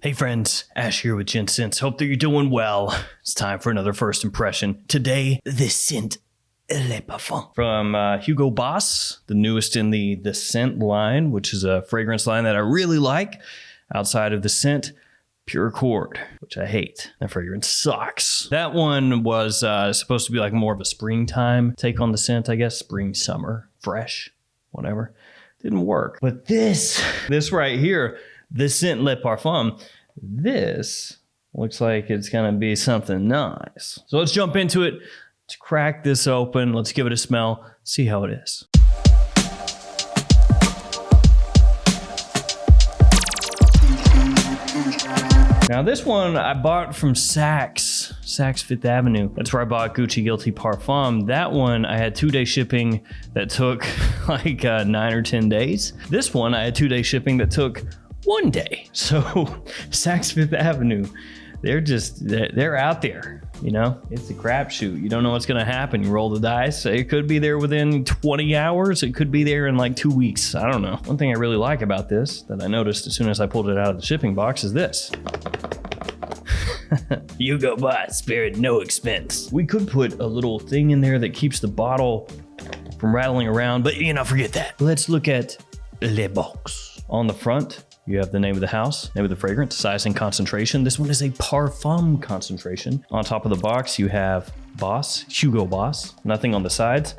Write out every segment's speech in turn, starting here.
Hey friends, Ash here with Gents. Hope that you're doing well. It's time for another first impression. Today, the scent Le Parfum from Hugo Boss, the newest in the scent line, which is a fragrance line that I really like. Outside of the scent, Pure Accord, which I hate. That fragrance sucks. That one was supposed to be like more of a springtime take on the scent, I guess. Spring, summer, fresh, whatever. Didn't work. But this right here, the scent Le Parfum, this looks like it's gonna be something nice. So let's jump into it. Let's crack this open. Let's give it a smell, see how it is. Now this one I bought from Saks Fifth Avenue. That's where I bought Gucci Guilty Parfum. That one I had 2-day shipping that took like 9 or 10 days. This one I had 2-day shipping that took 1 day. So Saks Fifth Avenue, they're out there, you know? It's a crapshoot. You don't know what's gonna happen. You roll the dice. It could be there within 20 hours. It could be there in like 2 weeks. I don't know. One thing I really like about this that I noticed as soon as I pulled it out of the shipping box is this. Hugo Boss, spared no expense. We could put a little thing in there that keeps the bottle from rattling around, but you know, forget that. Let's look at Le Box. On the front, you have the name of the house, name of the fragrance, size and concentration. This one is a Parfum concentration. On top of the box, you have Boss, Hugo Boss. Nothing on the sides.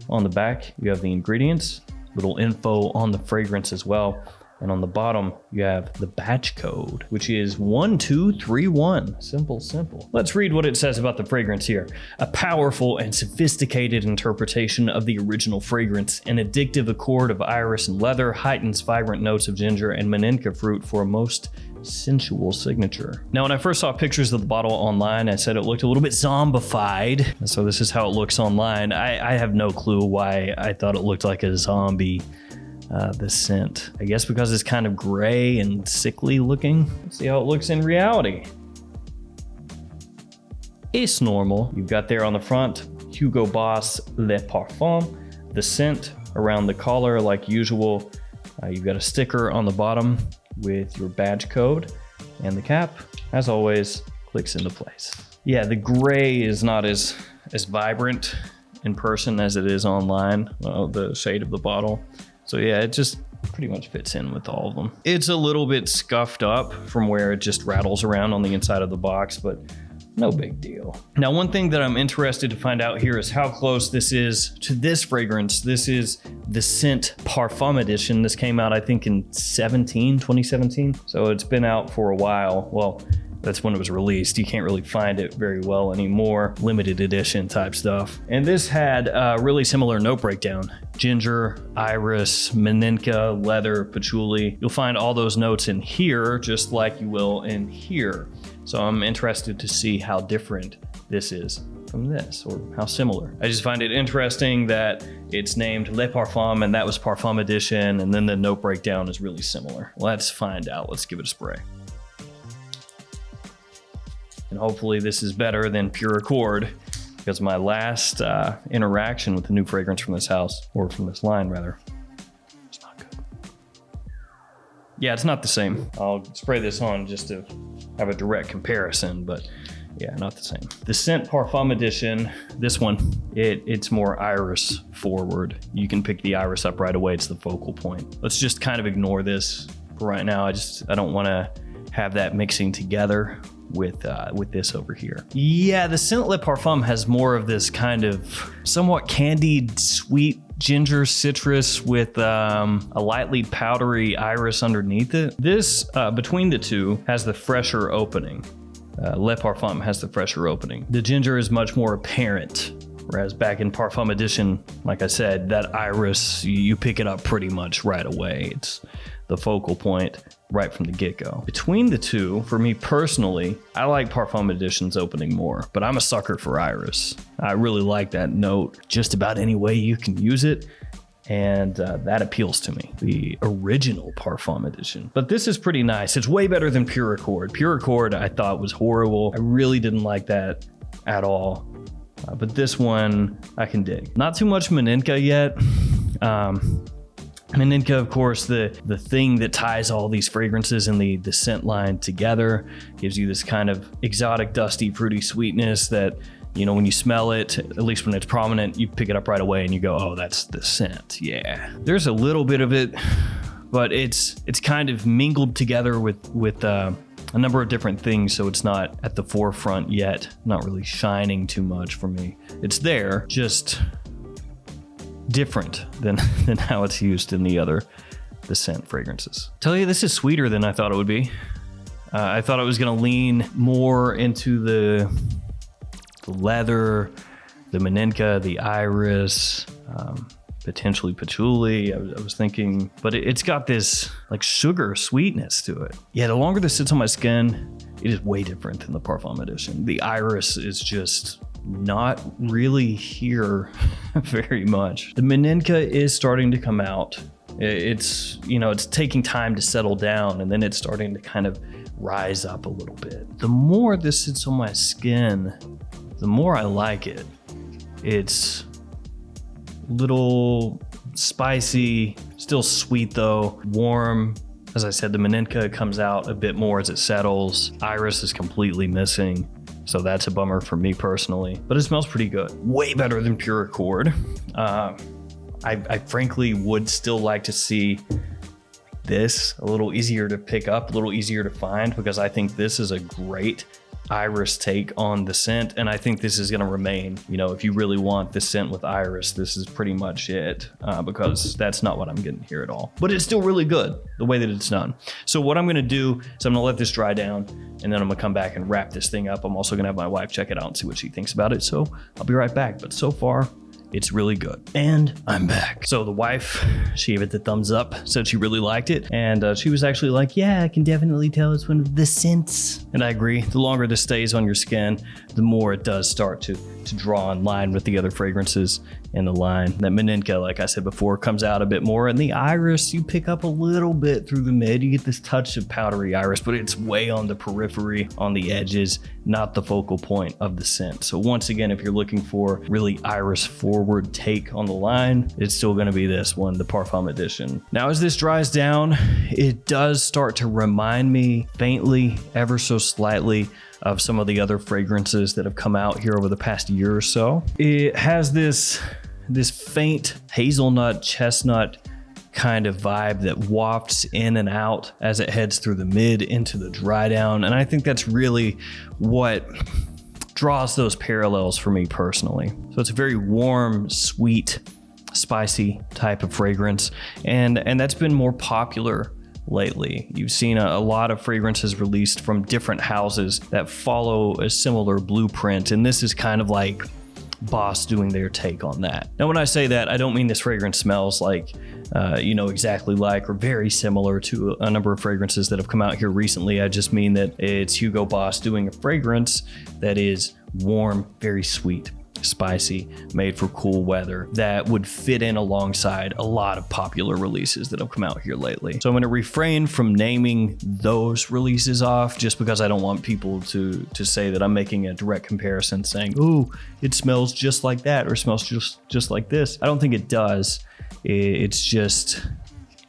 On the back, you have the ingredients, little info on the fragrance as well. And on the bottom, you have the batch code, which is 1231. Simple. Let's read what it says about the fragrance here. A powerful and sophisticated interpretation of the original fragrance. An addictive accord of iris and leather heightens vibrant notes of ginger and maninka fruit for a most sensual signature. Now, when I first saw pictures of the bottle online, I said it looked a little bit zombified. And so this is how it looks online. I have no clue why I thought it looked like a zombie. The scent, I guess because it's kind of gray and sickly looking. Let's see how it looks in reality. It's normal. You've got there on the front, Hugo Boss Le Parfum, the scent around the collar like usual. You've got a sticker on the bottom with your badge code, and the cap, as always, clicks into place. Yeah, the gray is not as vibrant in person as it is online, the shade of the bottle. So yeah, it just pretty much fits in with all of them. It's a little bit scuffed up from where it just rattles around on the inside of the box, but no big deal. Now, one thing that I'm interested to find out here is how close this is to this fragrance. This is the Scent Parfum edition. This came out, I think, in 2017. So it's been out for a while. Well, that's when it was released. You can't really find it very well anymore. Limited edition type stuff. And this had a really similar note breakdown. Ginger, iris, maninka, leather, patchouli. You'll find all those notes in here, just like you will in here. So I'm interested to see how different this is from this, or how similar. I just find it interesting that it's named Le Parfum, and that was Parfum edition, and then the note breakdown is really similar. Let's find out. Let's give it a spray. And hopefully this is better than Pure Accord, because my last interaction with the new fragrance from this house, or from this line rather, it's not good. Yeah, it's not the same. I'll spray this on just to have a direct comparison, but yeah, not the same. The Scent Parfum edition, this one, it's more iris forward. You can pick the iris up right away. It's the focal point. Let's just kind of ignore this for right now. I don't want to have that mixing together with this over here. Yeah, the Scent Le Parfum has more of this kind of somewhat candied, sweet ginger citrus with a lightly powdery iris underneath it. This, between the two, has the fresher opening. Le Parfum has the fresher opening. The ginger is much more apparent, whereas back in Parfum edition, like I said, that iris, you pick it up pretty much right away. It's the focal point right from the get-go. Between the two, for me personally, I like Parfum edition's opening more, but I'm a sucker for iris. I really like that note just about any way you can use it, and that appeals to me. The original Parfum edition. But this is pretty nice. It's way better than Pure Accord. Pure Accord I thought was horrible. I really didn't like that at all. But this one I can dig. Not too much maninka yet. Meninka, of course, the thing that ties all these fragrances in the scent line together, gives you this kind of exotic, dusty, fruity sweetness that, you know, when you smell it, at least when it's prominent, you pick it up right away and you go, oh, that's the scent. Yeah. There's a little bit of it, but it's kind of mingled together with a number of different things, so it's not at the forefront yet, not really shining too much for me. It's there, just different than how it's used in the scent fragrances. Tell you, this is sweeter than I thought it would be. I thought it was gonna lean more into the leather, the Meninka, the iris, potentially patchouli. I was thinking, but it's got this like sugar sweetness to it. Yeah, the longer this sits on my skin, it is way different than the Parfum edition. The iris is just not really here very much. The Meninka is starting to come out. It's, you know, it's taking time to settle down, and then it's starting to kind of rise up a little bit. The more this sits on my skin, the more I like it. It's a little spicy, still sweet though, warm. As I said, the Meninka comes out a bit more as it settles. Iris is completely missing, so that's a bummer for me personally, but it smells pretty good. Way better than Pure Accord. I frankly would still like to see this a little easier to pick up, a little easier to find, because I think this is a great iris take on the scent, and I think this is going to remain. You know, if you really want the scent with iris, this is pretty much it, because that's not what I'm getting here at all. But it's still really good the way that it's done. So what I'm going to do is I'm going to let this dry down, and then I'm going to come back and wrap this thing up. I'm also going to have my wife check it out and see what she thinks about it. So I'll be right back. But so far, it's really good. And I'm back. So the wife, she gave it the thumbs up, said she really liked it. And she was actually like, yeah, I can definitely tell it's one of the scents. And I agree. The longer this stays on your skin, the more it does start to draw in line with the other fragrances in the line. That Meninka, like I said before, comes out a bit more. And the iris, you pick up a little bit through the mid. You get this touch of powdery iris, but it's way on the periphery, on the edges, not the focal point of the scent. So once again, if you're looking for really iris forward take on the line, it's still going to be this one, the Parfum edition. Now, as this dries down, it does start to remind me faintly, ever so slightly, of some of the other fragrances that have come out here over the past year or so. It has this faint hazelnut, chestnut kind of vibe that wafts in and out as it heads through the mid into the dry down. And I think that's really what draws those parallels for me personally. So it's a very warm, sweet, spicy type of fragrance. And that's been more popular lately. You've seen a lot of fragrances released from different houses that follow a similar blueprint. And this is kind of like Boss doing their take on that. Now, when I say that, I don't mean this fragrance smells like, exactly like or very similar to a number of fragrances that have come out here recently. I just mean that it's Hugo Boss doing a fragrance that is warm, very sweet, spicy, made for cool weather, that would fit in alongside a lot of popular releases that have come out here lately. So I'm going to refrain from naming those releases off, just because I don't want people to say that I'm making a direct comparison saying, oh, it smells just like that or smells just like this. I don't think it does. It's just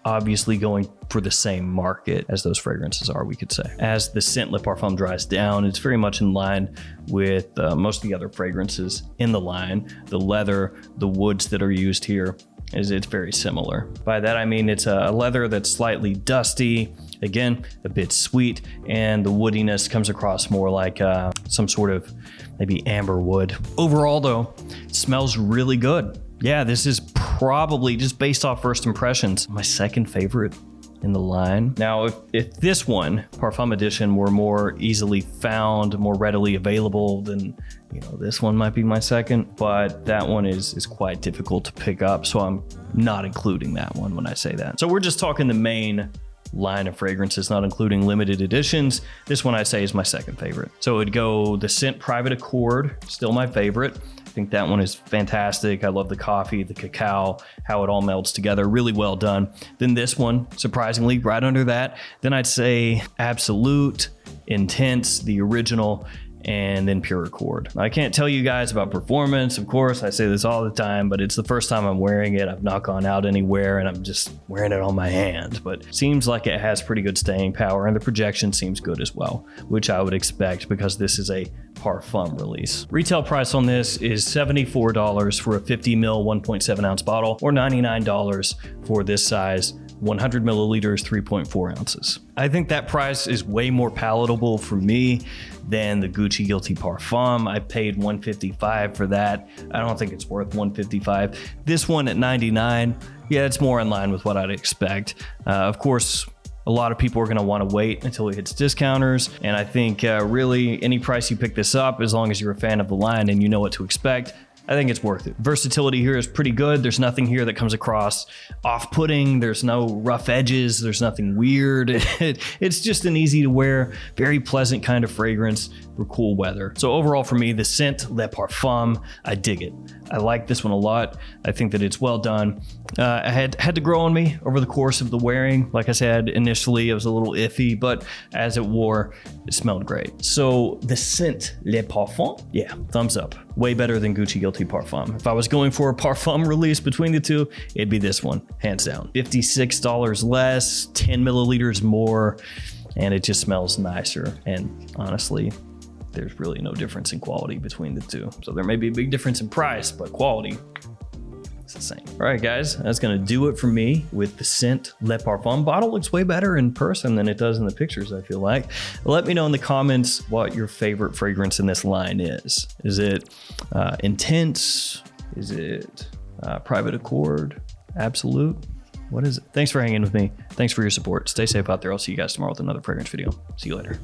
obviously going for the same market as those fragrances are, we could say. As the scent Le Parfum dries down, it's very much in line with most of the other fragrances in the line. The leather, the woods that are used here, it's very similar. By that I mean it's a leather that's slightly dusty, again, a bit sweet, and the woodiness comes across more like some sort of maybe amber wood. Overall though, it smells really good. Yeah, this is probably, just based off first impressions, my second favorite in the line. Now, if this one, Parfum Edition, were more easily found, more readily available, then this one might be my second, but that one is quite difficult to pick up, so I'm not including that one when I say that. So we're just talking the main line of fragrances, not including limited editions. This one I say is my second favorite. So it'd go the Scent Private Accord, still my favorite. I think that one is fantastic. I love the coffee, the cacao, how it all melds together. Really well done. Then this one, surprisingly, right under that. Then I'd say Absolute, Intense, the original, and then Pure Accord. I can't tell you guys about performance, of course, I say this all the time, but it's the first time I'm wearing it. I've not gone out anywhere and I'm just wearing it on my hand, but seems like it has pretty good staying power and the projection seems good as well, which I would expect because this is a Parfum release. Retail price on this is $74 for a 50 ml 1.7 ounce bottle, or $99 for this size 100 milliliters, 3.4 ounces. I think that price is way more palatable for me than the Gucci Guilty Parfum. I paid $155 for that. I don't think it's worth $155. This one at $99, yeah, it's more in line with what I'd expect. Of course, a lot of people are going to want to wait until it hits discounters. And I think really any price you pick this up, as long as you're a fan of the line and you know what to expect, I think it's worth it. Versatility here is pretty good. There's nothing here that comes across off-putting. There's no rough edges. There's nothing weird. It's just an easy to wear, very pleasant kind of fragrance for cool weather. So overall for me, the scent Le Parfum, I dig it. I like this one a lot. I think that it's well done. I had to grow on me over the course of the wearing. Like I said, initially it was a little iffy, but as it wore, it smelled great. So the scent Le Parfum, yeah, thumbs up. Way better than Gucci Guilty Parfum. If I was going for a Parfum release between the two, it'd be this one, hands down. $56 less, 10 milliliters more, and it just smells nicer. And honestly, there's really no difference in quality between the two. So there may be a big difference in price, but quality, it's the same. All right, guys, that's gonna do it for me with the scent Le Parfum. Bottle looks way better in person than it does in the pictures, I feel like. Let me know in the comments what your favorite fragrance in this line is. Is it Intense? Is it Private Accord? Absolute? What is it? Thanks for hanging with me. Thanks for your support. Stay safe out there. I'll see you guys tomorrow with another fragrance video. See you later.